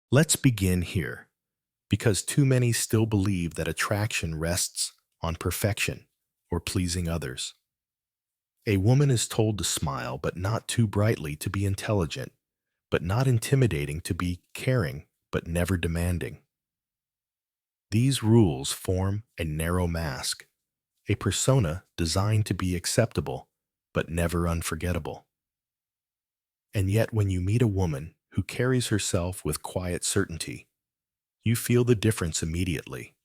Let's begin here, because too many still believe that attraction rests on perfection or pleasing others. A woman is told to smile, but not too brightly to be intelligent, but not intimidating to be caring, but never demanding. These rules form a narrow mask, a persona designed to be acceptable, but never unforgettable. And yet, when you meet a woman who carries herself with quiet certainty, you feel the difference immediately.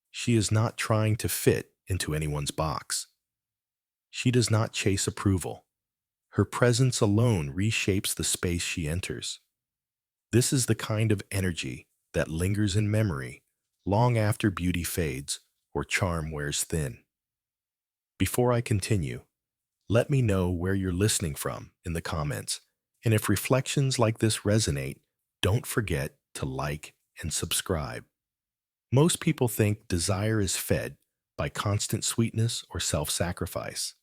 She is not trying to fit into anyone's box. She does not chase approval. Her presence alone reshapes the space she enters. This is the kind of energy that lingers in memory long after beauty fades or charm wears thin. Before I continue, let me know where you're listening from in the comments. And if reflections like this resonate, don't forget to like and subscribe. Most people think desire is fed by constant sweetness or self-sacrifice.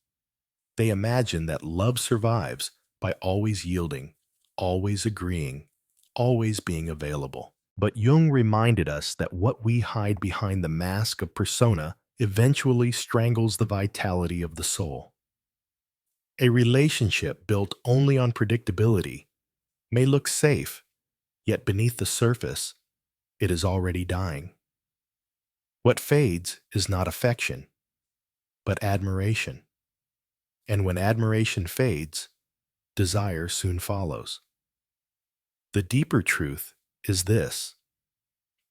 They imagine that love survives by always yielding, always agreeing, always being available. But Jung reminded us that what we hide behind the mask of persona eventually strangles the vitality of the soul. A relationship built only on predictability may look safe, yet beneath the surface, it is already dying. What fades is not affection, but admiration. And when admiration fades, desire soon follows. The deeper truth is this: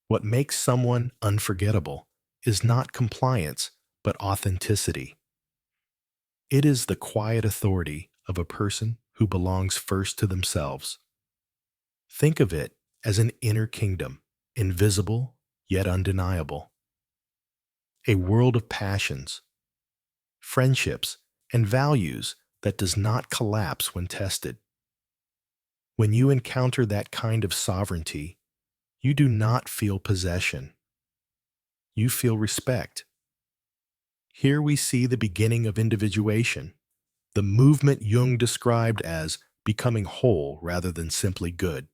what makes someone unforgettable is not compliance, but authenticity. It is the quiet authority of a person who belongs first to themselves. Think of it as an inner kingdom, invisible yet undeniable. A world of passions, friendships, and values that does not collapse when tested. When you encounter that kind of sovereignty, you do not feel possession. You feel respect. Here we see the beginning of individuation, the movement Jung described as becoming whole rather than simply good.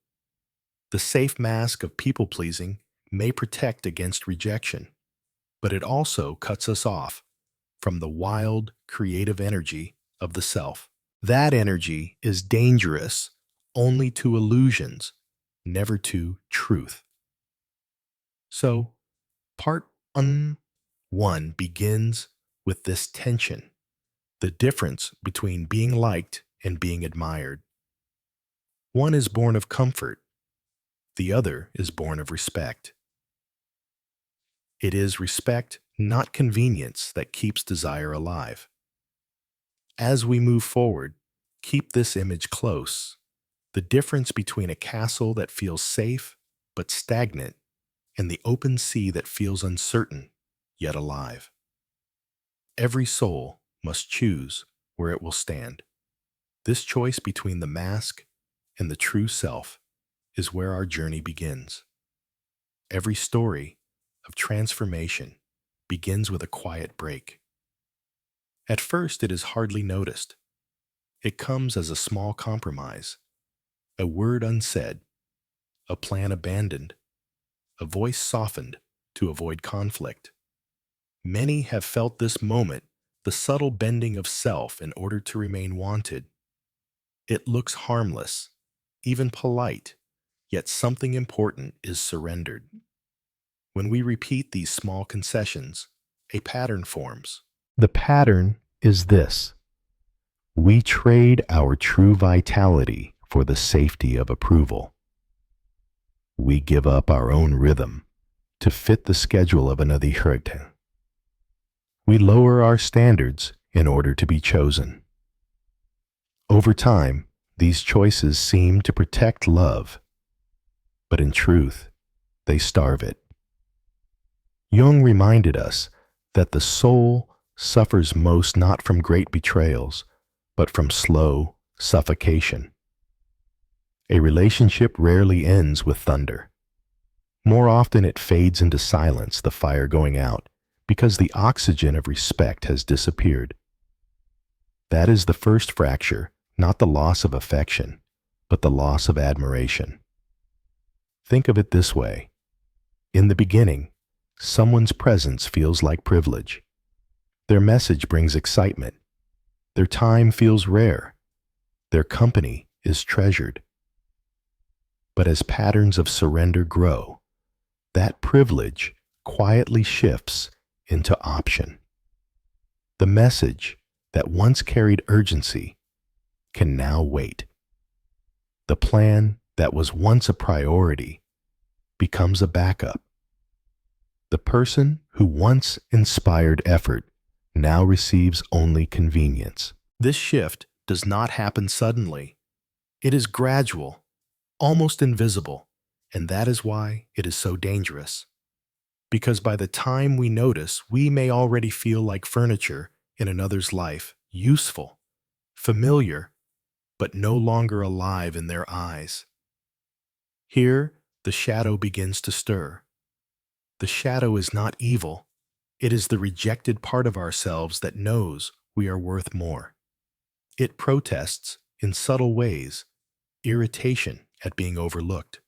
The safe mask of people-pleasing may protect against rejection, but it also cuts us off from the wild, creative energy of the self. That energy is dangerous only to illusions, never to truth. So, part 1 begins with this tension, the difference between being liked and being admired. One is born of comfort, the other is born of respect. It is respect, not convenience, that keeps desire alive. As we move forward, keep this image close. The difference between a castle that feels safe but stagnant and the open sea that feels uncertain yet alive. Every soul must choose where it will stand. This choice between the mask and the true self is where our journey begins. Every story of transformation begins with a quiet break. At first, it is hardly noticed. It comes as a small compromise, a word unsaid, a plan abandoned, a voice softened to avoid conflict. Many have felt this moment, the subtle bending of self in order to remain wanted. It looks harmless, even polite, yet something important is surrendered. When we repeat these small concessions, a pattern forms. The pattern is this: we trade our true vitality for the safety of approval. We give up our own rhythm to fit the schedule of another hurricane. We lower our standards in order to be chosen. Over time, these choices seem to protect love, but in truth, they starve it. Jung reminded us that the soul suffers most not from great betrayals, but from slow suffocation. A relationship rarely ends with thunder. More often it fades into silence, the fire going out, because the oxygen of respect has disappeared. That is the first fracture, not the loss of affection, but the loss of admiration. Think of it this way. In the beginning, someone's presence feels like privilege. Their message brings excitement. Their time feels rare. Their company is treasured. But as patterns of surrender grow, that privilege quietly shifts into option. The message that once carried urgency can now wait. The plan that was once a priority becomes a backup. The person who once inspired effort now receives only convenience. This shift does not happen suddenly. It is gradual, almost invisible, and that is why it is so dangerous. Because by the time we notice, we may already feel like furniture in another's life, useful, familiar, but no longer alive in their eyes. Here, the shadow begins to stir. The shadow is not evil. It is the rejected part of ourselves that knows we are worth more. It protests in subtle ways, irritation at being overlooked,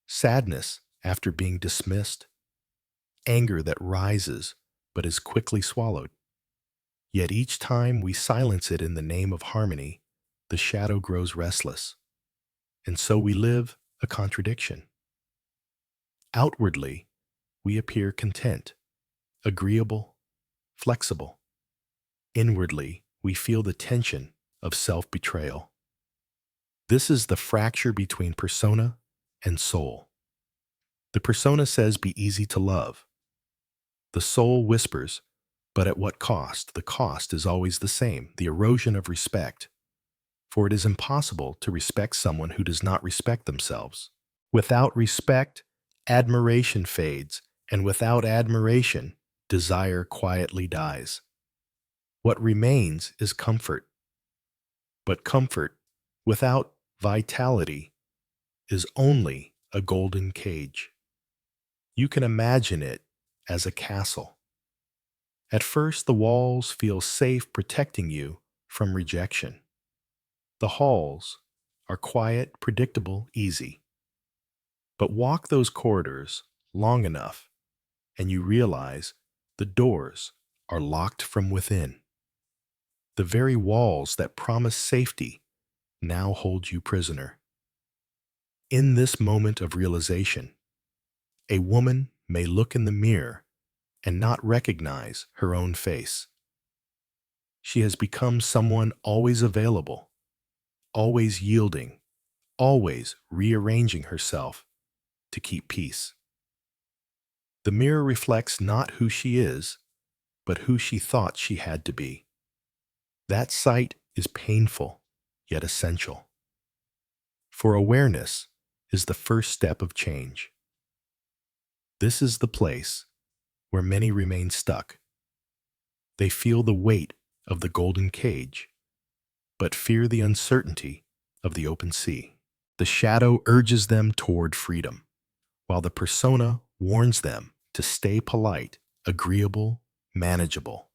sadness after being dismissed, anger that rises but is quickly swallowed. Yet each time we silence it in the name of harmony, the shadow grows restless. And so we live a contradiction. Outwardly, we appear content, agreeable, flexible. Inwardly, we feel the tension of self-betrayal. This is the fracture between persona and soul. The persona says be easy to love. The soul whispers, but at what cost? The cost is always the same, the erosion of respect. For it is impossible to respect someone who does not respect themselves. Without respect, admiration fades, and without admiration, desire quietly dies. What remains is comfort. But comfort, without vitality, is only a golden cage. You can imagine it as a castle. At first, the walls feel safe, protecting you from rejection. The halls are quiet, predictable, easy. But walk those corridors long enough, and you realize the doors are locked from within. The very walls that promise safety now hold you prisoner. In this moment of realization, a woman may look in the mirror and not recognize her own face. She has become someone always available, always yielding, always rearranging herself to keep peace. The mirror reflects not who she is, but who she thought she had to be. That sight is painful, yet essential. For awareness is the first step of change. This is the place where many remain stuck. They feel the weight of the golden cage, but fear the uncertainty of the open sea. The shadow urges them toward freedom, while the persona warns them to stay polite, agreeable, manageable.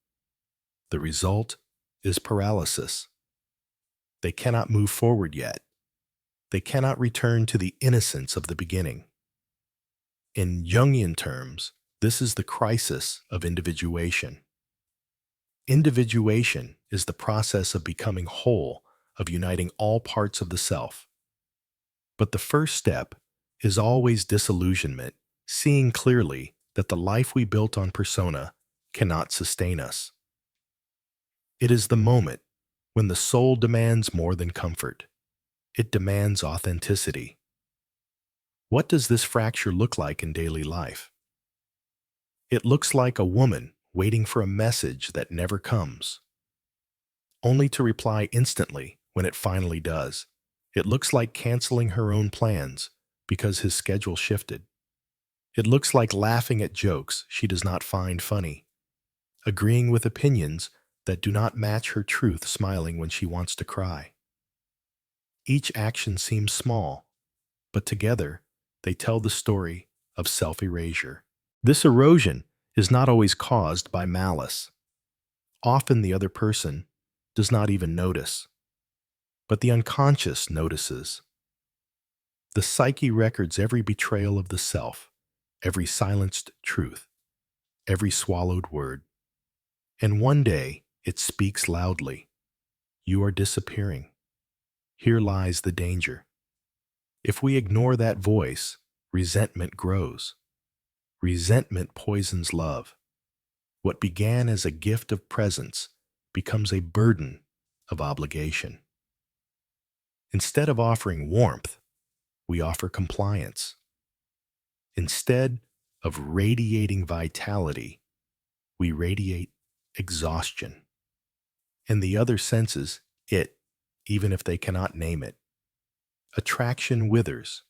The result is paralysis. They cannot move forward yet. They cannot return to the innocence of the beginning. In Jungian terms, this is the crisis of individuation. Individuation is the process of becoming whole, of uniting all parts of the self. But the first step is always disillusionment, seeing clearly that the life we built on persona cannot sustain us. It is the moment when the soul demands more than comfort. It demands authenticity. What does this fracture look like in daily life? It looks like a woman waiting for a message that never comes, only to reply instantly when it finally does. It looks like canceling her own plans because his schedule shifted. It looks like laughing at jokes she does not find funny, agreeing with opinions that do not match her truth, smiling when she wants to cry. Each action seems small, but together they tell the story of self-erasure. This erosion is not always caused by malice. Often the other person does not even notice, but the unconscious notices. The psyche records every betrayal of the self, every silenced truth, every swallowed word. And one day it speaks loudly. You are disappearing. Here lies the danger. If we ignore that voice, resentment grows. Resentment poisons love. What began as a gift of presence becomes a burden of obligation. Instead of offering warmth, we offer compliance. Instead of radiating vitality, we radiate exhaustion. And the other senses it, even if they cannot name it. Attraction withers,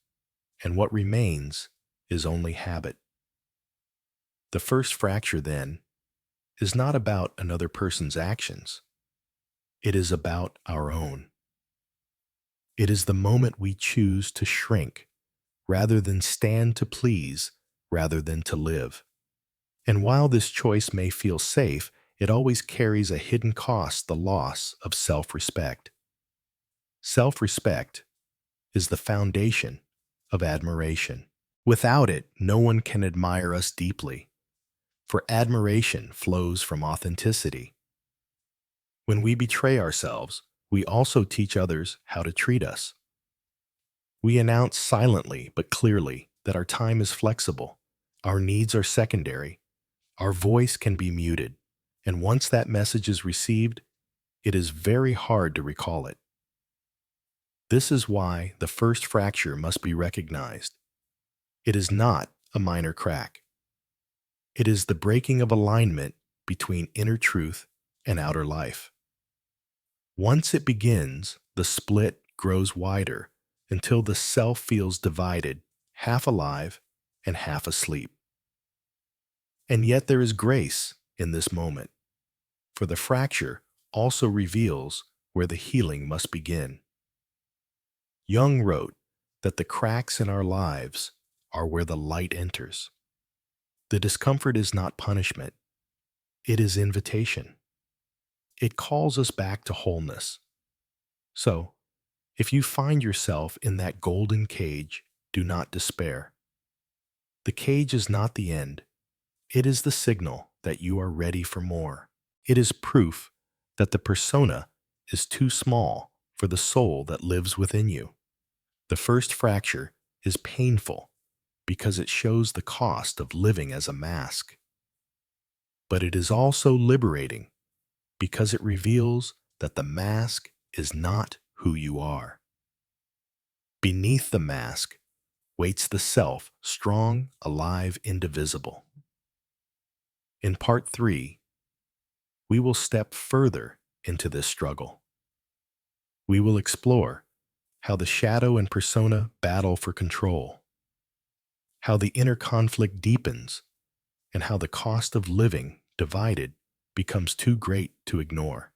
and what remains is only habit. The first fracture, then, is not about another person's actions. It is about our own. It is the moment we choose to shrink rather than stand to please rather than to live. And while this choice may feel safe, it always carries a hidden cost, the loss of self-respect. Self-respect is the foundation of admiration. Without it, no one can admire us deeply, for admiration flows from authenticity. When we betray ourselves, we also teach others how to treat us. We announce silently but clearly that our time is flexible, our needs are secondary, our voice can be muted, and once that message is received, it is very hard to recall it. This is why the first fracture must be recognized. It is not a minor crack. It is the breaking of alignment between inner truth and outer life. Once it begins, the split grows wider until the self feels divided, half alive and half asleep. And yet there is grace in this moment, for the fracture also reveals where the healing must begin. Jung wrote that the cracks in our lives are where the light enters. The discomfort is not punishment, it is invitation. It calls us back to wholeness. So, if you find yourself in that golden cage, do not despair. The cage is not the end. It is the signal that you are ready for more. It is proof that the persona is too small for the soul that lives within you. The first fracture is painful because it shows the cost of living as a mask. But it is also liberating because it reveals that the mask is not who you are. Beneath the mask waits the self, strong, alive, indivisible. In part 3, we will step further into this struggle. We will explore how the shadow and persona battle for control, how the inner conflict deepens, and how the cost of living divided becomes too great to ignore.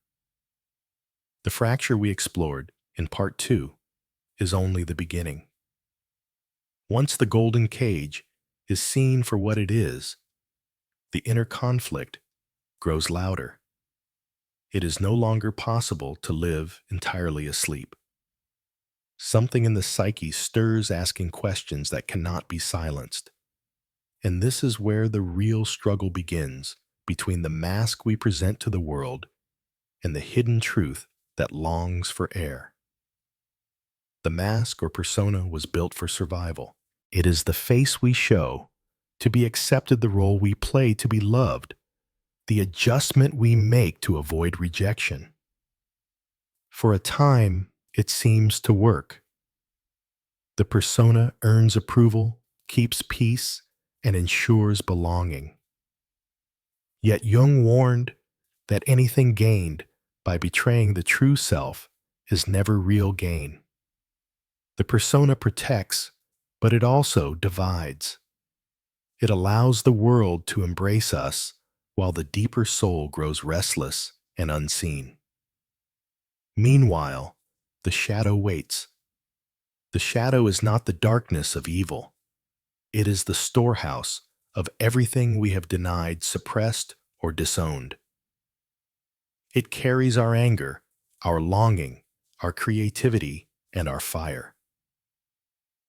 The fracture we explored in part 2 is only the beginning. Once the golden cage is seen for what it is, the inner conflict grows louder. It is no longer possible to live entirely asleep. Something in the psyche stirs, asking questions that cannot be silenced. And this is where the real struggle begins, between the mask we present to the world and the hidden truth that longs for air. The mask or persona was built for survival. It is the face we show to be accepted, the role we play to be loved, the adjustment we make to avoid rejection. For a time, it seems to work. The persona earns approval, keeps peace, and ensures belonging. Yet Jung warned that anything gained by betraying the true self is never real gain. The persona protects, but it also divides. It allows the world to embrace us while the deeper soul grows restless and unseen. Meanwhile, the shadow waits. The shadow is not the darkness of evil. It is the storehouse of everything we have denied, suppressed, or disowned. It carries our anger, our longing, our creativity, and our fire.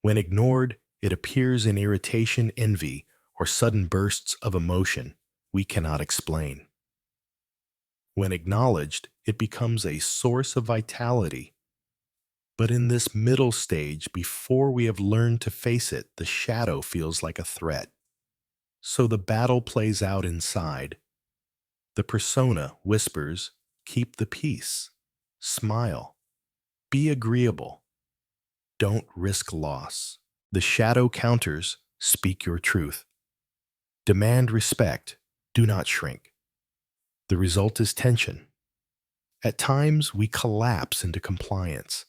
When ignored, it appears in irritation, envy, or sudden bursts of emotion we cannot explain. When acknowledged, it becomes a source of vitality. But in this middle stage, before we have learned to face it, the shadow feels like a threat. So the battle plays out inside. The persona whispers, "Keep the peace. Smile. Be agreeable. Don't risk loss." The shadow counters, "Speak your truth. Demand respect. Do not shrink." The result is tension. At times, we collapse into compliance.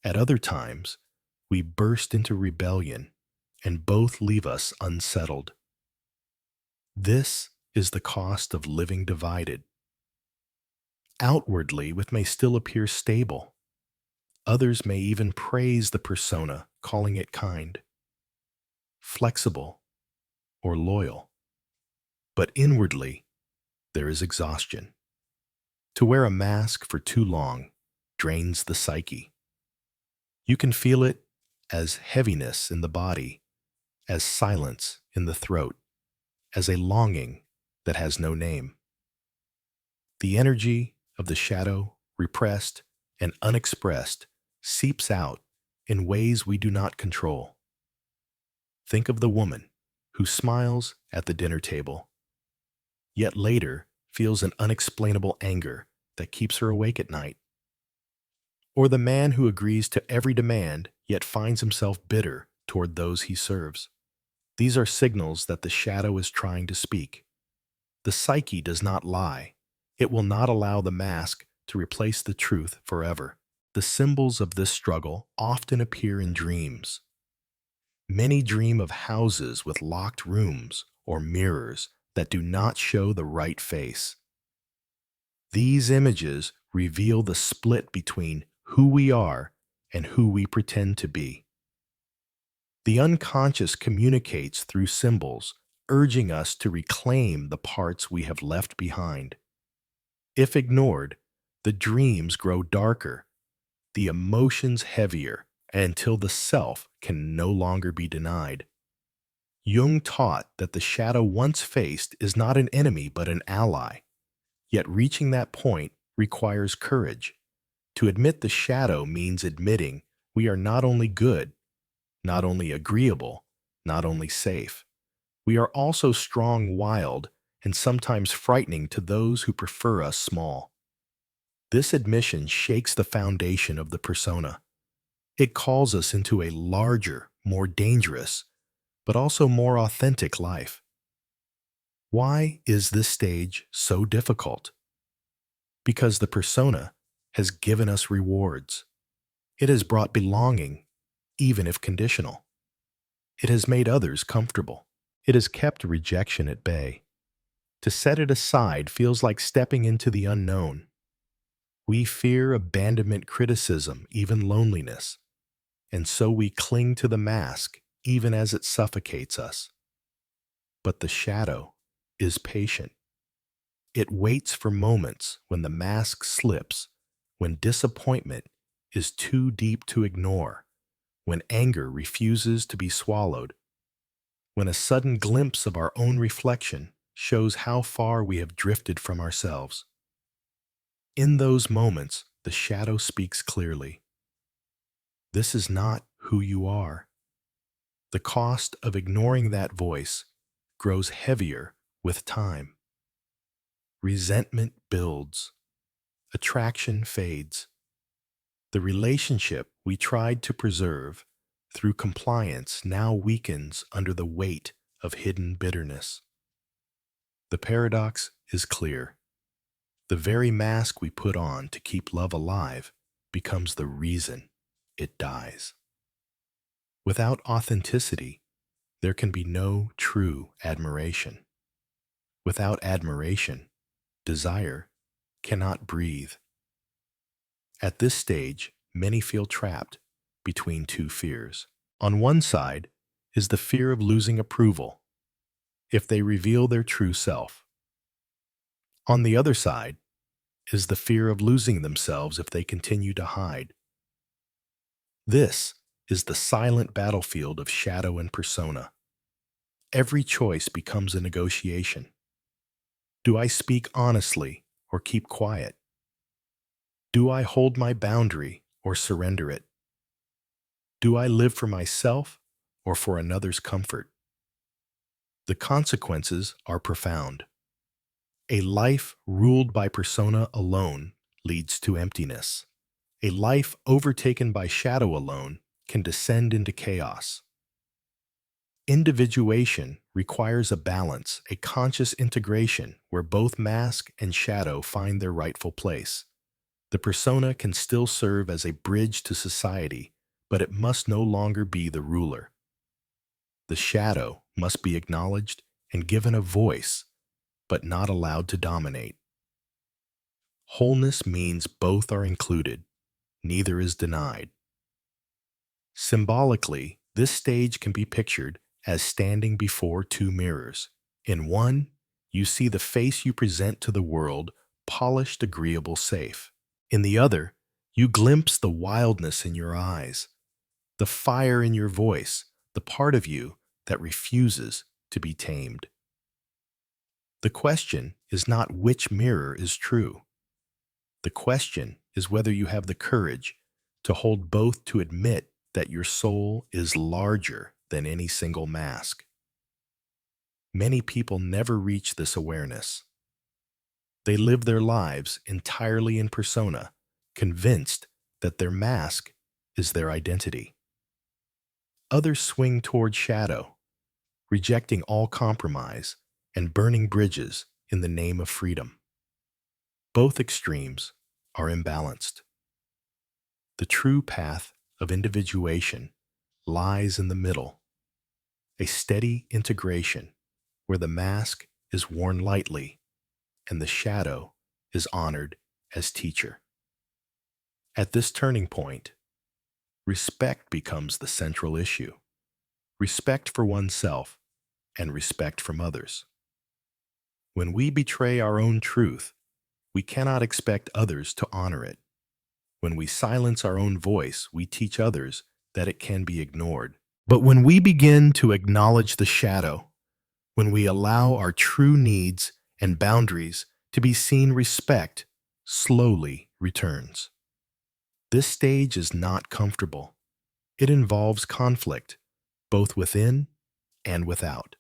At other times, we burst into rebellion, and both leave us unsettled. This is the cost of living divided. Outwardly, it may still appear stable. Others may even praise the persona, calling it kind, flexible, or loyal. But inwardly, there is exhaustion. To wear a mask for too long drains the psyche. You can feel it as heaviness in the body, as silence in the throat, as a longing that has no name. The energy of the shadow, repressed and unexpressed, seeps out in ways we do not control. Think of the woman who smiles at the dinner table, yet later feels an unexplainable anger that keeps her awake at night. Or the man who agrees to every demand, yet finds himself bitter toward those he serves. These are signals that the shadow is trying to speak. The psyche does not lie. It will not allow the mask to replace the truth forever. The symbols of this struggle often appear in dreams. Many dream of houses with locked rooms or mirrors that do not show the right face. These images reveal the split between who we are and who we pretend to be. The unconscious communicates through symbols, urging us to reclaim the parts we have left behind. If ignored, the dreams grow darker, the emotions heavier, until the self can no longer be denied. Jung taught that the shadow once faced is not an enemy but an ally. Yet reaching that point requires courage. To admit the shadow means admitting we are not only good, not only agreeable, not only safe. We are also strong, wild, and sometimes frightening to those who prefer us small. This admission shakes the foundation of the persona. It calls us into a larger, more dangerous, but also more authentic life. Why is this stage so difficult? Because the persona has given us rewards. It has brought belonging, even if conditional. It has made others comfortable. It has kept rejection at bay. To set it aside feels like stepping into the unknown. We fear abandonment, criticism, even loneliness. And so we cling to the mask, even as it suffocates us. But the shadow is patient. It waits for moments when the mask slips, when disappointment is too deep to ignore, when anger refuses to be swallowed, when a sudden glimpse of our own reflection shows how far we have drifted from ourselves. In those moments, the shadow speaks clearly. This is not who you are. The cost of ignoring that voice grows heavier with time. Resentment builds. Attraction fades. The relationship we tried to preserve through compliance now weakens under the weight of hidden bitterness. The paradox is clear. The very mask we put on to keep love alive becomes the reason it dies. Without authenticity, there can be no true admiration. Without admiration, desire cannot breathe. At this stage, many feel trapped between two fears. On one side is the fear of losing approval if they reveal their true self. On the other side is the fear of losing themselves if they continue to hide. This is the silent battlefield of shadow and persona. Every choice becomes a negotiation. Do I speak honestly or keep quiet? Do I hold my boundary or surrender it? Do I live for myself or for another's comfort? The consequences are profound. A life ruled by persona alone leads to emptiness. A life overtaken by shadow alone can descend into chaos. Individuation requires a balance, a conscious integration where both mask and shadow find their rightful place. The persona can still serve as a bridge to society, but it must no longer be the ruler. The shadow must be acknowledged and given a voice, but not allowed to dominate. Wholeness means both are included, neither is denied. Symbolically, this stage can be pictured as standing before two mirrors. In one, you see the face you present to the world, polished, agreeable, safe. In the other, you glimpse the wildness in your eyes, the fire in your voice, the part of you that refuses to be tamed. The question is not which mirror is true. The question is whether you have the courage to hold both, to admit that your soul is larger than any single mask. Many people never reach this awareness. They live their lives entirely in persona, convinced that their mask is their identity. Others swing toward shadow, rejecting all compromise and burning bridges in the name of freedom. Both extremes are imbalanced. The true path of individuation lies in the middle, a steady integration where the mask is worn lightly and the shadow is honored as teacher. At this turning point, respect becomes the central issue. Respect for oneself and respect from others. When we betray our own truth, we cannot expect others to honor it. When we silence our own voice, we teach others that it can be ignored. But when we begin to acknowledge the shadow, when we allow our true needs and boundaries to be seen, respect slowly returns. This stage is not comfortable. It involves conflict, both within and without.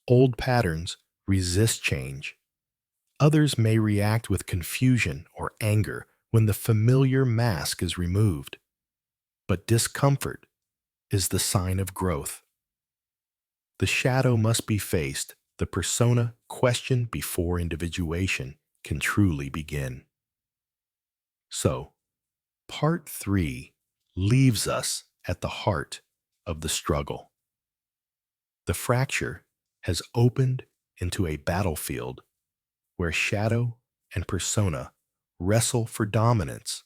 Old patterns resist change. Others may react with confusion or anger when the familiar mask is removed. But discomfort is the sign of growth. The shadow must be faced, the persona questioned before individuation can truly begin. So, Part 3 leaves us at the heart of the struggle. The fracture has opened into a battlefield where shadow and persona wrestle for dominance.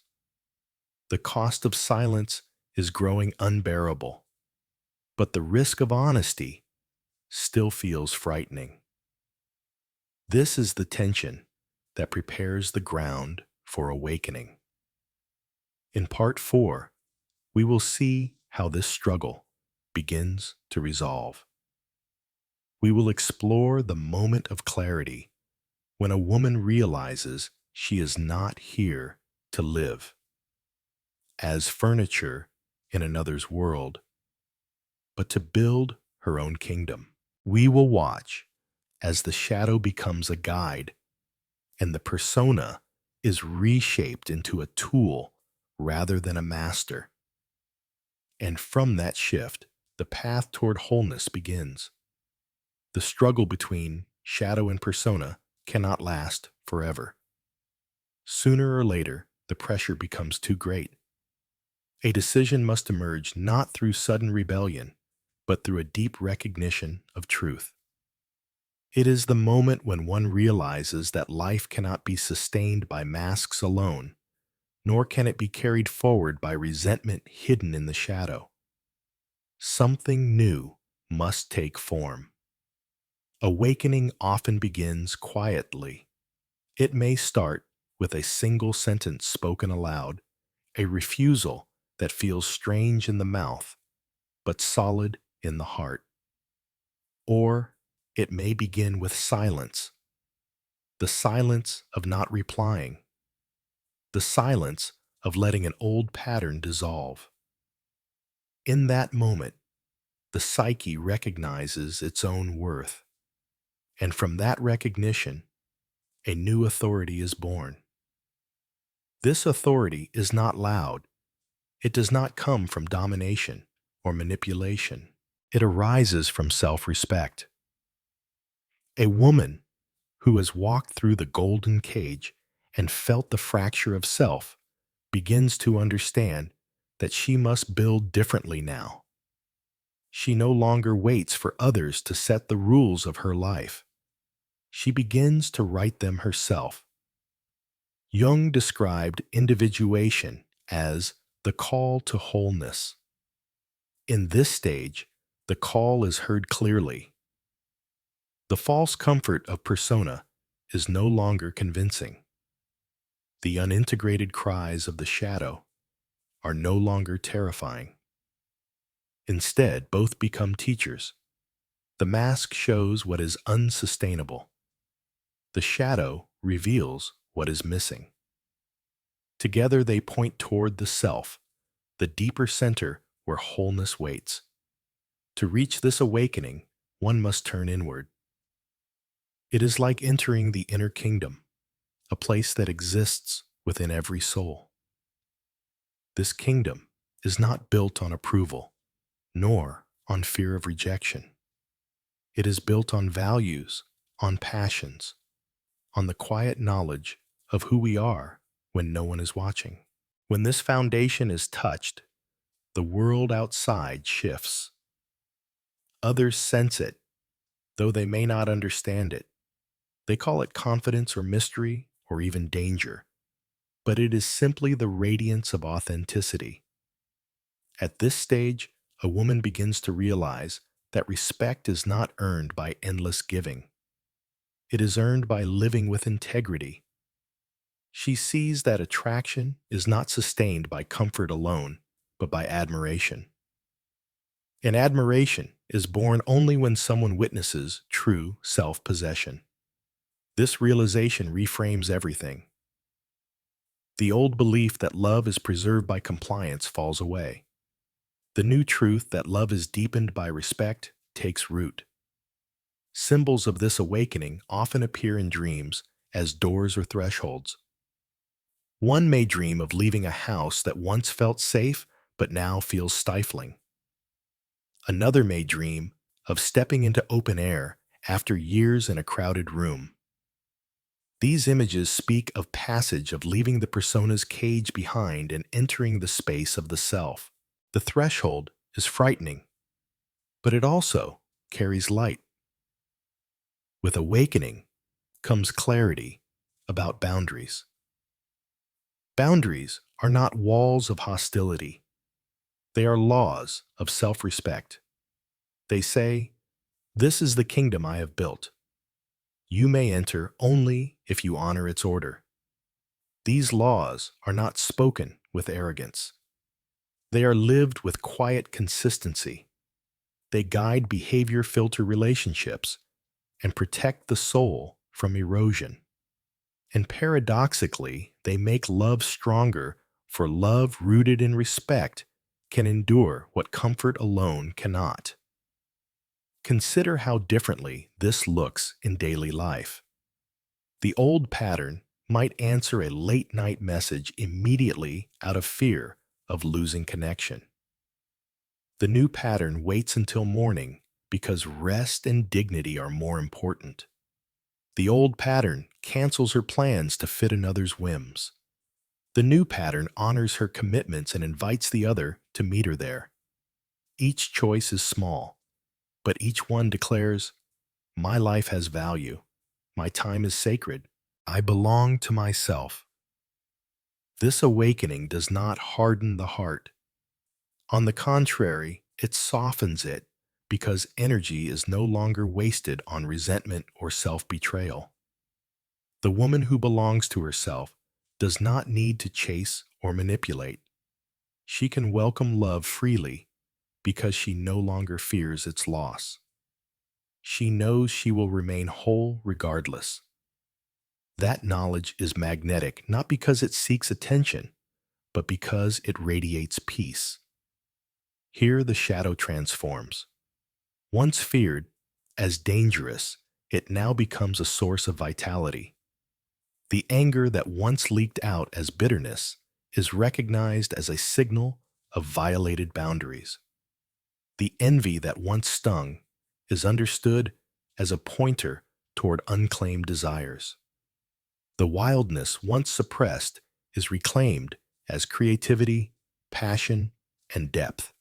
The cost of silence is growing unbearable, but the risk of honesty still feels frightening. This is the tension that prepares the ground for awakening. In Part 4, we will see how this struggle begins to resolve. We will explore the moment of clarity when a woman realizes she is not here to live as furniture in another's world, but to build her own kingdom. We will watch as the shadow becomes a guide and the persona is reshaped into a tool rather than a master. And from that shift, the path toward wholeness begins. The struggle between shadow and persona cannot last forever. Sooner or later, the pressure becomes too great. A decision must emerge not through sudden rebellion, but through a deep recognition of truth. It is the moment when one realizes that life cannot be sustained by masks alone, nor can it be carried forward by resentment hidden in the shadow. Something new must take form. Awakening often begins quietly. It may start with a single sentence spoken aloud, a refusal that feels strange in the mouth but solid in the heart. Or it may begin with silence, the silence of not replying, the silence of letting an old pattern dissolve. In that moment, the psyche recognizes its own worth, and from that recognition, a new authority is born. This authority is not loud. It does not come from domination or manipulation. It arises from self-respect. A woman who has walked through the golden cage and felt the fracture of self begins to understand that she must build differently now. She no longer waits for others to set the rules of her life. She begins to write them herself. Jung described individuation as the call to wholeness. In this stage, the call is heard clearly. The false comfort of persona is no longer convincing. The unintegrated cries of the shadow are no longer terrifying. Instead, both become teachers. The mask shows what is unsustainable. The shadow reveals what is missing. Together they point toward the self, the deeper center where wholeness waits. To reach this awakening, one must turn inward. It is like entering the inner kingdom, a place that exists within every soul. This kingdom is not built on approval, nor on fear of rejection. It is built on values, on passions, on the quiet knowledge of who we are when no one is watching. When this foundation is touched, the world outside shifts. Others sense it, though they may not understand it. They call it confidence or mystery or even danger, but it is simply the radiance of authenticity. At this stage, a woman begins to realize that respect is not earned by endless giving. It is earned by living with integrity. She sees that attraction is not sustained by comfort alone, but by admiration. And admiration is born only when someone witnesses true self-possession. This realization reframes everything. The old belief that love is preserved by compliance falls away. The new truth that love is deepened by respect takes root. Symbols of this awakening often appear in dreams as doors or thresholds. One may dream of leaving a house that once felt safe but now feels stifling. Another may dream of stepping into open air after years in a crowded room. These images speak of passage of leaving the persona's cage behind and entering the space of the self. The threshold is frightening, but it also carries light. With awakening comes clarity about boundaries. Boundaries are not walls of hostility. They are laws of self-respect. They say, "This is the kingdom I have built. You may enter only if you honor its order." These laws are not spoken with arrogance. They are lived with quiet consistency. They guide behavior, filter relationships, and protect the soul from erosion. And paradoxically, they make love stronger, for love rooted in respect can endure what comfort alone cannot. Consider how differently this looks in daily life. The old pattern might answer a late-night message immediately out of fear of losing connection. The new pattern waits until morning because rest and dignity are more important. The old pattern cancels her plans to fit another's whims. The new pattern honors her commitments and invites the other to meet her there. Each choice is small, but each one declares, "My life has value. My time is sacred. I belong to myself." This awakening does not harden the heart. On the contrary, it softens it because energy is no longer wasted on resentment or self-betrayal. The woman who belongs to herself does not need to chase or manipulate. She can welcome love freely because she no longer fears its loss. She knows she will remain whole regardless. That knowledge is magnetic not because it seeks attention, but because it radiates peace. Here the shadow transforms. Once feared as dangerous, it now becomes a source of vitality. The anger that once leaked out as bitterness is recognized as a signal of violated boundaries. The envy that once stung is understood as a pointer toward unclaimed desires. The wildness once suppressed is reclaimed as creativity, passion, and depth.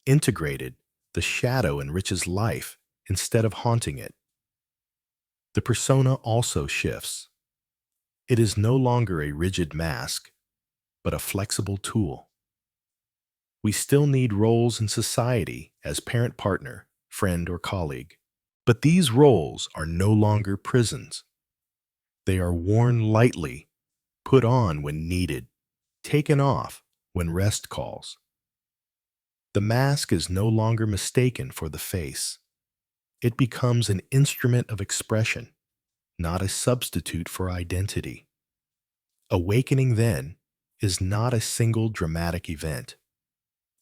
Integrated, the shadow enriches life instead of haunting it. The persona also shifts. It is no longer a rigid mask, but a flexible tool. We still need roles in society as parent, partner, friend, or colleague. But these roles are no longer prisons. They are worn lightly, put on when needed, taken off when rest calls. The mask is no longer mistaken for the face. It becomes an instrument of expression, not a substitute for identity. Awakening, then, is not a single dramatic event.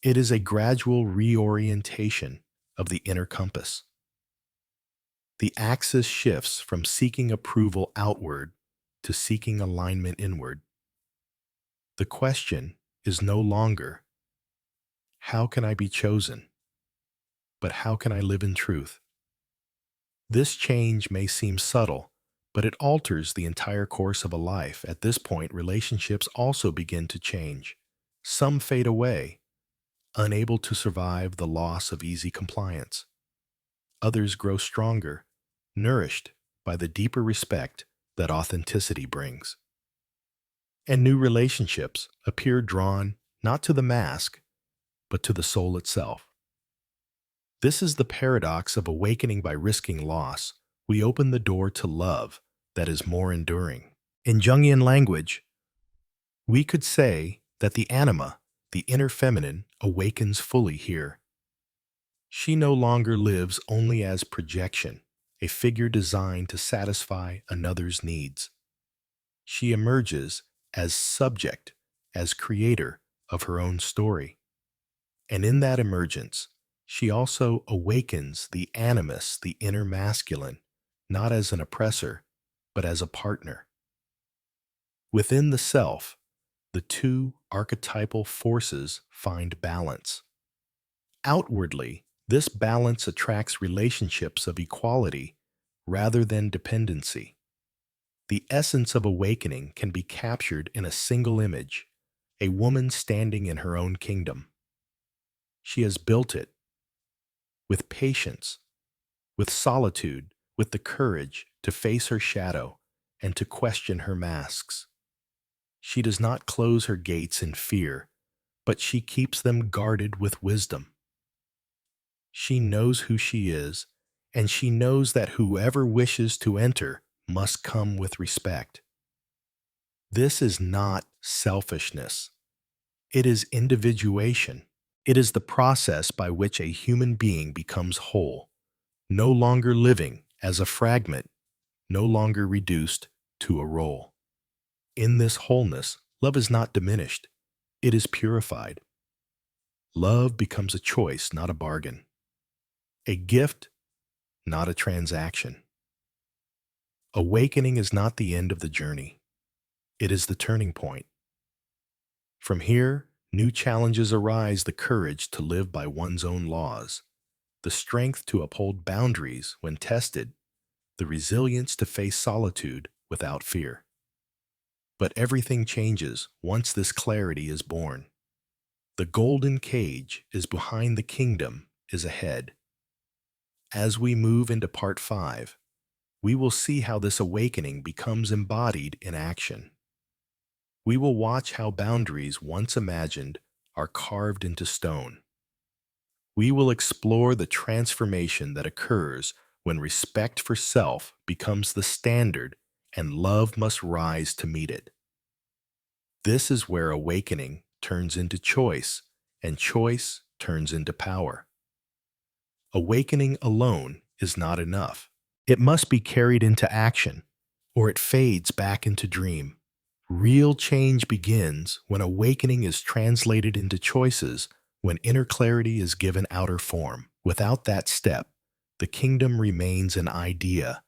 It is a gradual reorientation of the inner compass. The axis shifts from seeking approval outward to seeking alignment inward. The question is no longer, how can I be chosen? But how can I live in truth? This change may seem subtle, but it alters the entire course of a life. At this point, relationships also begin to change. Some fade away, unable to survive the loss of easy compliance. Others grow stronger, nourished by the deeper respect that authenticity brings. And new relationships appear drawn not to the mask, but to the soul itself. This is the paradox of awakening by risking loss. We open the door to love that is more enduring. In Jungian language, we could say that the anima, the inner feminine, awakens fully here. She no longer lives only as projection, a figure designed to satisfy another's needs. She emerges as subject, as creator of her own story. And in that emergence, she also awakens the animus, the inner masculine, not as an oppressor, but as a partner. Within the self, the two archetypal forces find balance. Outwardly, this balance attracts relationships of equality rather than dependency. The essence of awakening can be captured in a single image, a woman standing in her own kingdom. She has built it with patience, with solitude, with the courage to face her shadow and to question her masks. She does not close her gates in fear, but she keeps them guarded with wisdom. She knows who she is, and she knows that whoever wishes to enter must come with respect. This is not selfishness. It is individuation. It is the process by which a human being becomes whole, no longer living as a fragment, no longer reduced to a role. In this wholeness, love is not diminished. It is purified. Love becomes a choice, not a bargain. A gift, not a transaction. Awakening is not the end of the journey. It is the turning point. From here, new challenges arise: the courage to live by one's own laws, the strength to uphold boundaries when tested, the resilience to face solitude without fear. But everything changes once this clarity is born. The golden cage is behind, the kingdom is ahead. As we move into part 5, we will see how this awakening becomes embodied in action. We will watch how boundaries once imagined are carved into stone. We will explore the transformation that occurs when respect for self becomes the standard and love must rise to meet it. This is where awakening turns into choice, and choice turns into power. Awakening alone is not enough. It must be carried into action, or it fades back into dream. Real change begins when awakening is translated into choices, when inner clarity is given outer form. Without that step, the kingdom remains an idea,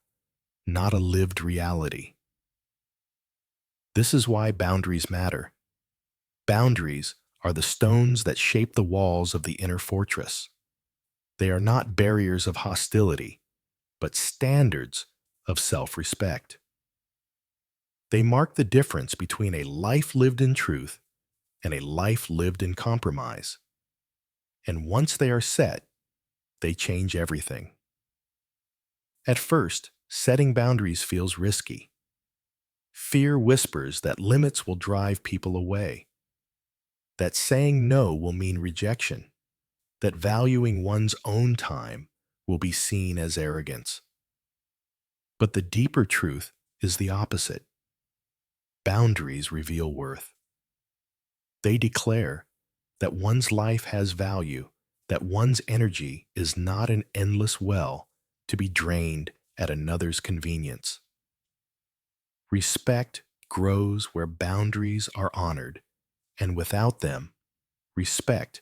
not a lived reality. This is why boundaries matter. Boundaries are the stones that shape the walls of the inner fortress. They are not barriers of hostility, but standards of self-respect. They mark the difference between a life lived in truth and a life lived in compromise. And once they are set, they change everything. At first, setting boundaries feels risky. Fear whispers that limits will drive people away, that saying no will mean rejection, that valuing one's own time will be seen as arrogance. But the deeper truth is the opposite. Boundaries reveal worth. They declare that one's life has value, that one's energy is not an endless well to be drained at another's convenience. Respect grows where boundaries are honored, and without them, respect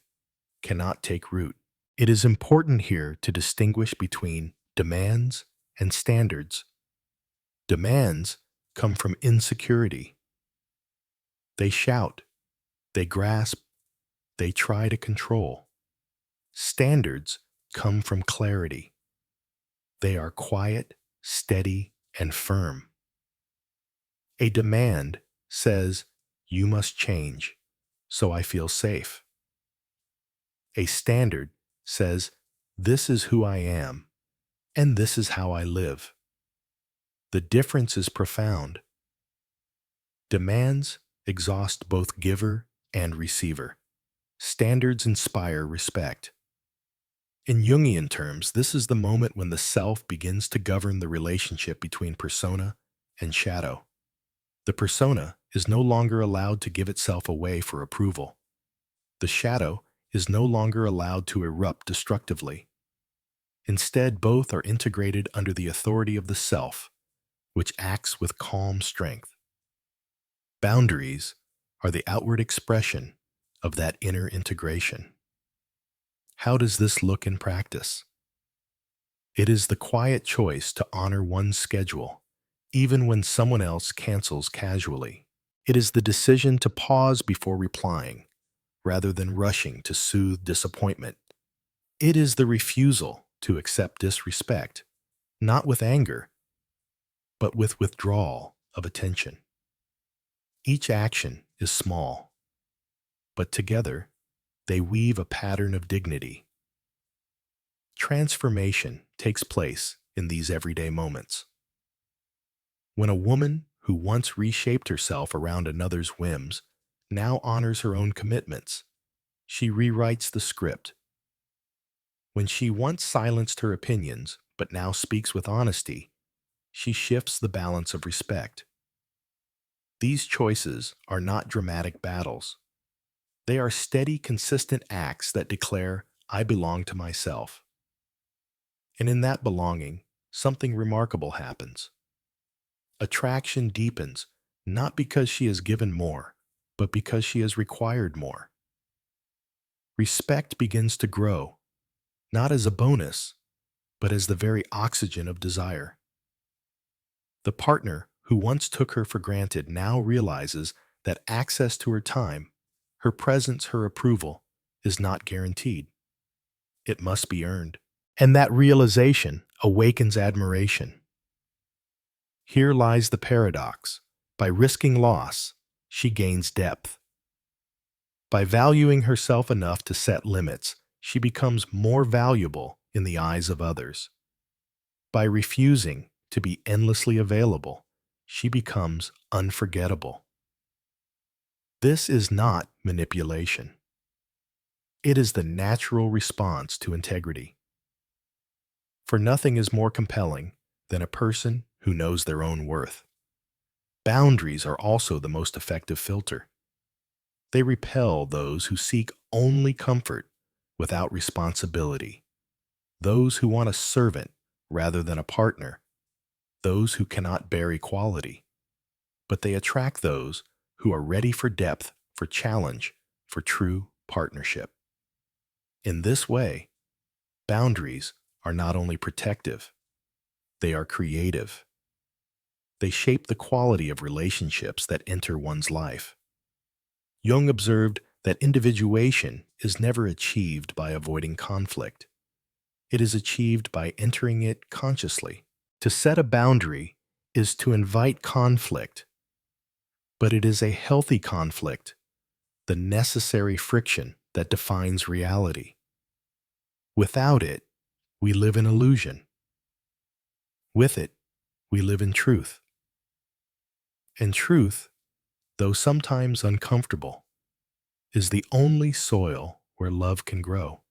cannot take root. It is important here to distinguish between demands and standards. Demands come from insecurity. They shout, they grasp, they try to control. Standards come from clarity. They are quiet, steady, and firm. A demand says, "You must change, so I feel safe." A standard says, "This is who I am, and this is how I live." The difference is profound. Demands exhaust both giver and receiver. Standards inspire respect. In Jungian terms, this is the moment when the self begins to govern the relationship between persona and shadow. The persona is no longer allowed to give itself away for approval. The shadow is no longer allowed to erupt destructively. Instead, both are integrated under the authority of the self, which acts with calm strength. Boundaries are the outward expression of that inner integration. How does this look in practice? It is the quiet choice to honor one's schedule, even when someone else cancels casually. It is the decision to pause before replying, rather than rushing to soothe disappointment. It is the refusal to accept disrespect, not with anger, but with withdrawal of attention. Each action is small, but together they weave a pattern of dignity. Transformation takes place in these everyday moments. When a woman who once reshaped herself around another's whims now honors her own commitments, she rewrites the script. When she once silenced her opinions but now speaks with honesty, she shifts the balance of respect. These choices are not dramatic battles. They are steady, consistent acts that declare, "I belong to myself." And in that belonging, something remarkable happens. Attraction deepens, not because she has given more, but because she has required more. Respect begins to grow, not as a bonus, but as the very oxygen of desire. The partner who once took her for granted now realizes that access to her time, her presence, her approval, is not guaranteed. It must be earned. And that realization awakens admiration. Here lies the paradox. By risking loss, she gains depth. By valuing herself enough to set limits, she becomes more valuable in the eyes of others. By refusing to be endlessly available, she becomes unforgettable. This is not manipulation. It is the natural response to integrity. For nothing is more compelling than a person who knows their own worth. Boundaries are also the most effective filter. They repel those who seek only comfort without responsibility, those who want a servant rather than a partner, those who cannot bear equality. But they attract those who are ready for depth, for challenge, for true partnership. In this way, boundaries are not only protective, they are creative. They shape the quality of relationships that enter one's life. Jung observed that individuation is never achieved by avoiding conflict. It is achieved by entering it consciously. To set a boundary is to invite conflict, but it is a healthy conflict, the necessary friction that defines reality. Without it, we live in illusion. With it, we live in truth. And truth, though sometimes uncomfortable, is the only soil where love can grow.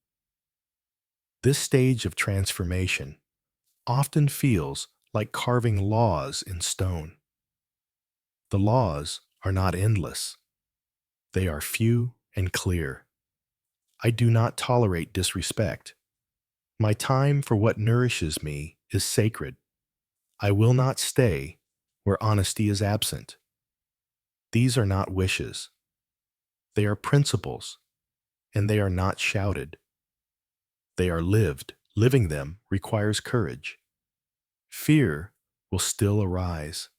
This stage of transformation often feels like carving laws in stone. The laws are not endless. They are few and clear. I do not tolerate disrespect. My time for what nourishes me is sacred. I will not stay where honesty is absent. These are not wishes. They are principles, and they are not shouted. They are lived. Living them requires courage. Fear will still arise.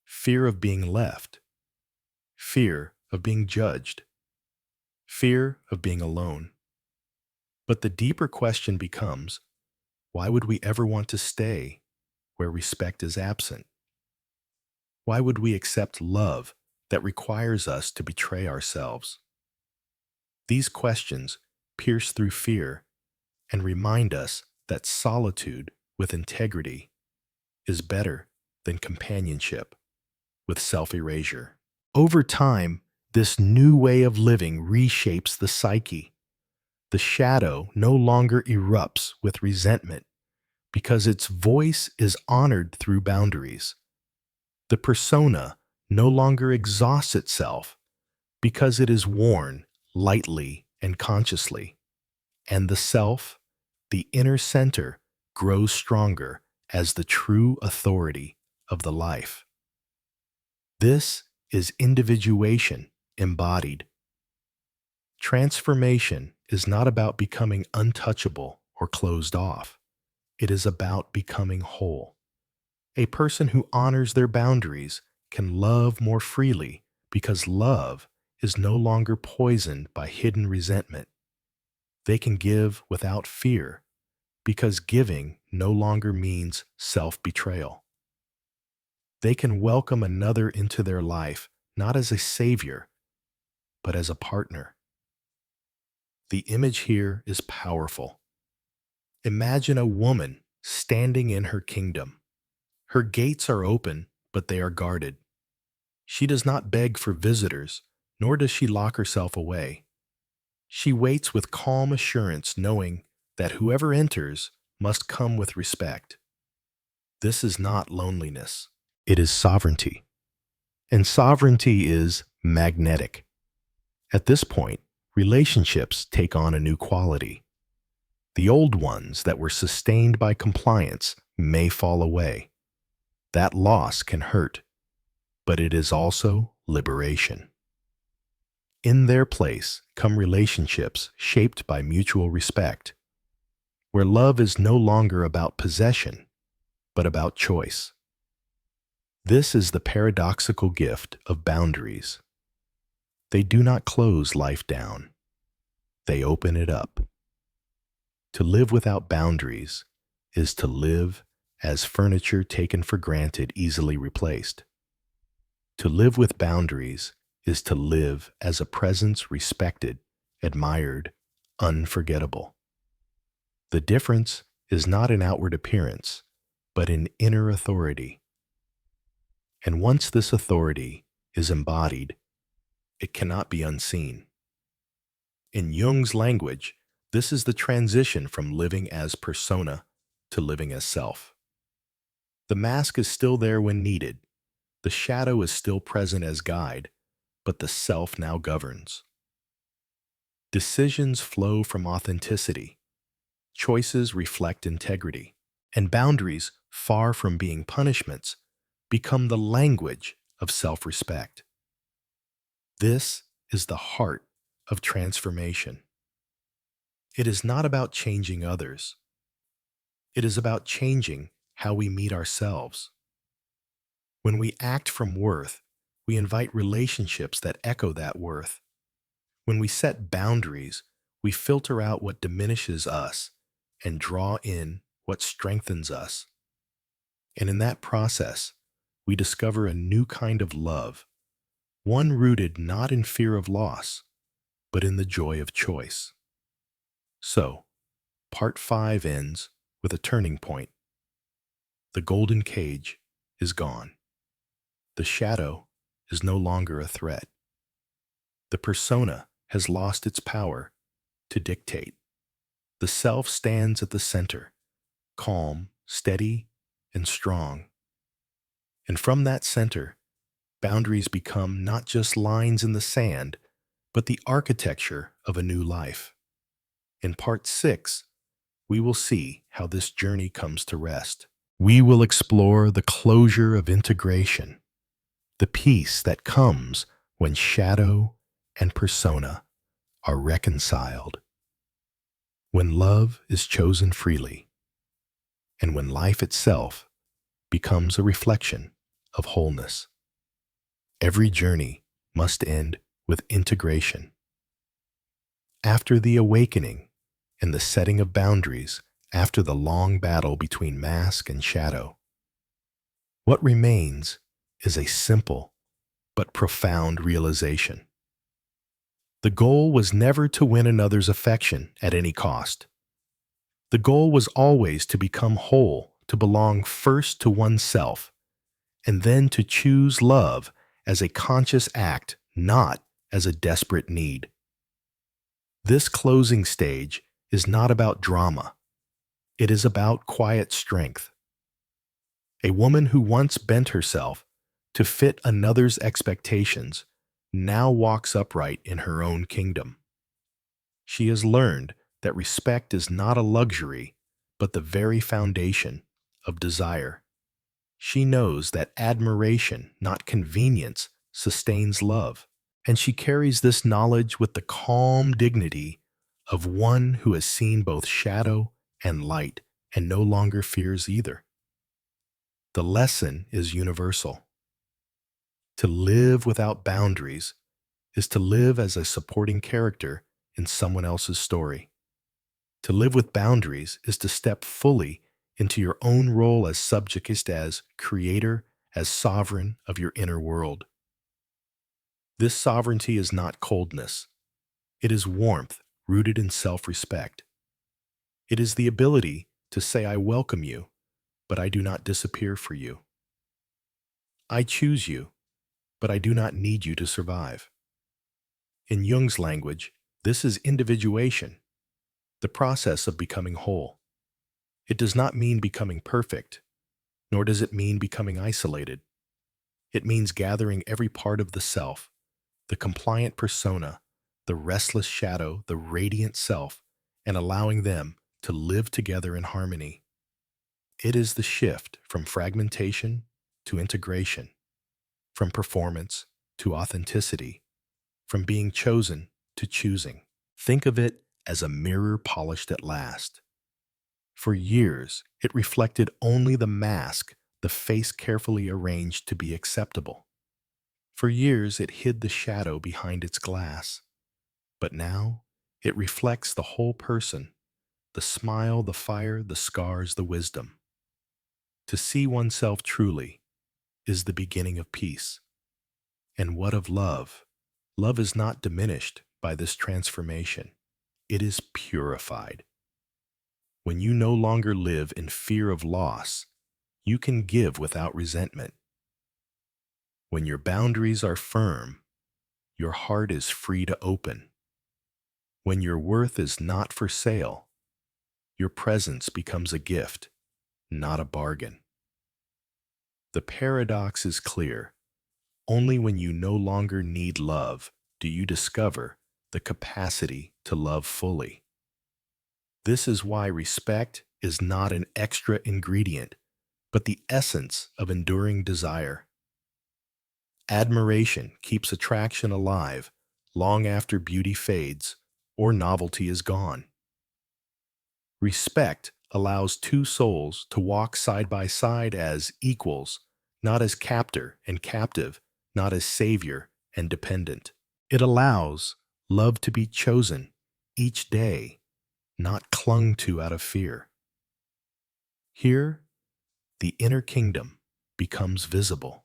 Fear of being left. Fear of being judged. Fear of being alone. But the deeper question becomes, why would we ever want to stay where respect is absent? Why would we accept love that requires us to betray ourselves? These questions pierce through fear and remind us that solitude with integrity is better than companionship with self-erasure. Over time, this new way of living reshapes the psyche. The shadow no longer erupts with resentment because its voice is honored through boundaries. The persona no longer exhausts itself because it is worn lightly and consciously. And the self, the inner center, grows stronger as the true authority of the life. This is individuation embodied. Transformation is not about becoming untouchable or closed off. It is about becoming whole. A person who honors their boundaries can love more freely because love is no longer poisoned by hidden resentment. They can give without fear because giving no longer means self-betrayal. They can welcome another into their life not as a savior, but as a partner. The image here is powerful. Imagine a woman standing in her kingdom. Her gates are open, but they are guarded. She does not beg for visitors, nor does she lock herself away. She waits with calm assurance, knowing that whoever enters must come with respect. This is not loneliness. It is sovereignty. And sovereignty is magnetic. At this point, relationships take on a new quality. The old ones that were sustained by compliance may fall away. That loss can hurt, but it is also liberation. In their place come relationships shaped by mutual respect, where love is no longer about possession, but about choice. This is the paradoxical gift of boundaries. They do not close life down. They open it up. To live without boundaries is to live as furniture taken for granted, easily replaced. To live with boundaries is to live as a presence respected, admired, unforgettable. The difference is not in outward appearance, but in inner authority. And once this authority is embodied, it cannot be unseen. In Jung's language, this is the transition from living as persona to living as self. The mask is still there when needed. The shadow is still present as guide, but the self now governs. Decisions flow from authenticity, choices reflect integrity, and boundaries, far from being punishments, become the language of self-respect. This is the heart of transformation. It is not about changing others. It is about changing how we meet ourselves. When we act from worth, we invite relationships that echo that worth. When we set boundaries, we filter out what diminishes us and draw in what strengthens us. And in that process, we discover a new kind of love, one rooted not in fear of loss, but in the joy of choice. So, part 5 ends with a turning point. The golden cage is gone. The shadow is no longer a threat. The persona has lost its power to dictate. The self stands at the center, calm, steady, and strong. And from that center, boundaries become not just lines in the sand, but the architecture of a new life. In part 6, we will see how this journey comes to rest. We will explore the closure of integration, the peace that comes when shadow and persona are reconciled, when love is chosen freely, and when life itself becomes a reflection of wholeness. Every journey must end with integration. After the awakening and the setting of boundaries, after the long battle between mask and shadow, what remains is a simple but profound realization. The goal was never to win another's affection at any cost. The goal was always to become whole, to belong first to oneself, and then to choose love as a conscious act, not as a desperate need. This closing stage is not about drama. It is about quiet strength. A woman who once bent herself to fit another's expectations now walks upright in her own kingdom. She has learned that respect is not a luxury, but the very foundation of desire. She knows that admiration, not convenience, sustains love, and she carries this knowledge with the calm dignity of one who has seen both shadow and light and no longer fears either. The lesson is universal. To live without boundaries is to live as a supporting character in someone else's story. To live with boundaries is to step fully into your own role as subject, as creator, as sovereign of your inner world. This sovereignty is not coldness. It is warmth rooted in self-respect. It is the ability to say, I welcome you, but I do not disappear for you. I choose you, but I do not need you to survive. In Jung's language, this is individuation, the process of becoming whole. It does not mean becoming perfect, nor does it mean becoming isolated. It means gathering every part of the self, the compliant persona, the restless shadow, the radiant self, and allowing them to live together in harmony. It is the shift from fragmentation to integration, from performance to authenticity, from being chosen to choosing. Think of it as a mirror polished at last. For years, it reflected only the mask, the face carefully arranged to be acceptable. For years, it hid the shadow behind its glass. But now, it reflects the whole person, the smile, the fire, the scars, the wisdom. To see oneself truly is the beginning of peace. And what of love? Love is not diminished by this transformation. It is purified. When you no longer live in fear of loss, you can give without resentment. When your boundaries are firm, your heart is free to open. When your worth is not for sale, your presence becomes a gift, not a bargain. The paradox is clear. Only when you no longer need love do you discover the capacity to love fully. This is why respect is not an extra ingredient, but the essence of enduring desire. Admiration keeps attraction alive long after beauty fades or novelty is gone. Respect allows two souls to walk side by side as equals, not as captor and captive, not as savior and dependent. It allows love to be chosen each day, not clung to out of fear. Here, the inner kingdom becomes visible.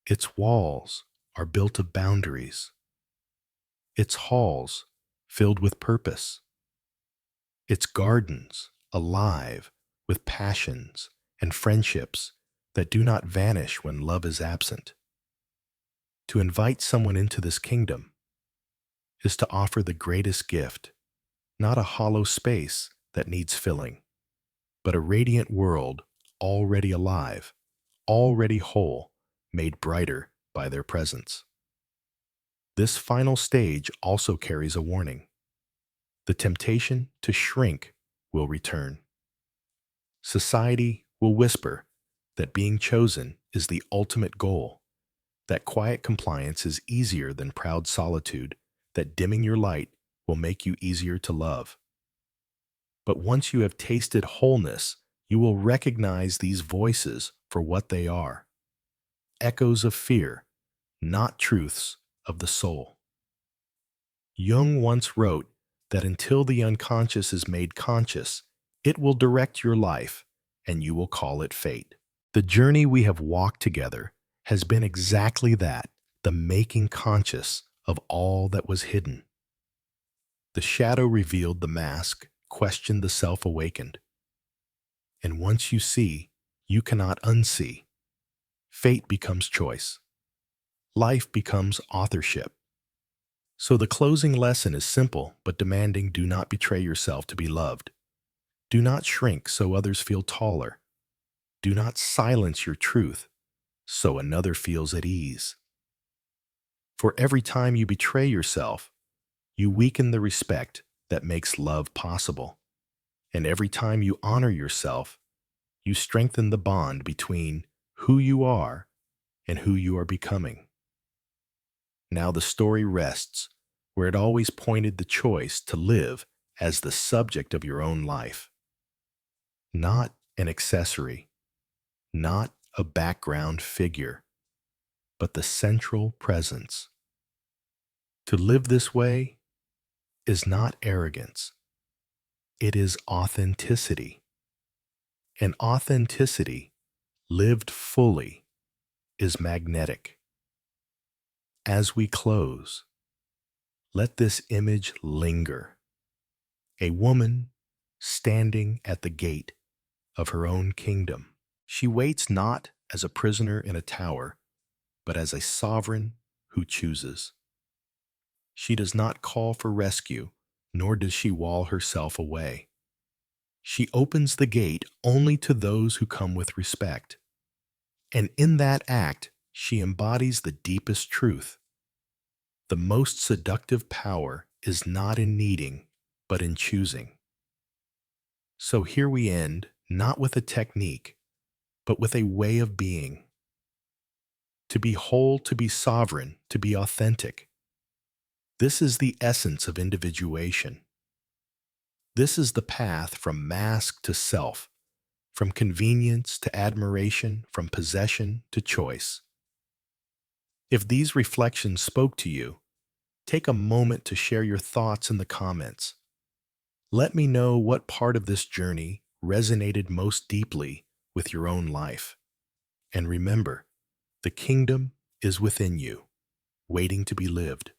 Its walls are built of boundaries, its halls filled with purpose, its gardens alive with passions and friendships that do not vanish when love is absent. To invite someone into this kingdom is to offer the greatest gift, not a hollow space that needs filling, but a radiant world already alive, already whole, made brighter by their presence. This final stage also carries a warning. The temptation to shrink will return. Society will whisper that being chosen is the ultimate goal, that quiet compliance is easier than proud solitude, that dimming your light will make you easier to love. But once you have tasted wholeness, you will recognize these voices for what they are: echoes of fear, not truths of the soul. Jung once wrote that until the unconscious is made conscious, it will direct your life, and you will call it fate. The journey we have walked together has been exactly that, the making conscious of all that was hidden. The shadow revealed the mask, questioned the self awakened. And once you see, you cannot unsee. Fate becomes choice. Life becomes authorship. So the closing lesson is simple but demanding: do not betray yourself to be loved. Do not shrink so others feel taller. Do not silence your truth so another feels at ease. For every time you betray yourself, you weaken the respect that makes love possible. And every time you honor yourself, you strengthen the bond between who you are and who you are becoming. Now the story rests where it always pointed: the choice to live as the subject of your own life. Not an accessory, not a background figure, but the central presence. To live this way is not arrogance, it is authenticity. And authenticity, lived fully, is magnetic. As we close, let this image linger. A woman standing at the gate of her own kingdom. She waits not as a prisoner in a tower, but as a sovereign who chooses. She does not call for rescue, nor does she wall herself away. She opens the gate only to those who come with respect. And in that act, she embodies the deepest truth. The most seductive power is not in needing, but in choosing. So here we end, not with a technique, but with a way of being. To be whole, to be sovereign, to be authentic. This is the essence of individuation. This is the path from mask to self, from convenience to admiration, from possession to choice. If these reflections spoke to you, take a moment to share your thoughts in the comments. Let me know what part of this journey resonated most deeply with your own life. And remember, the kingdom is within you, waiting to be lived.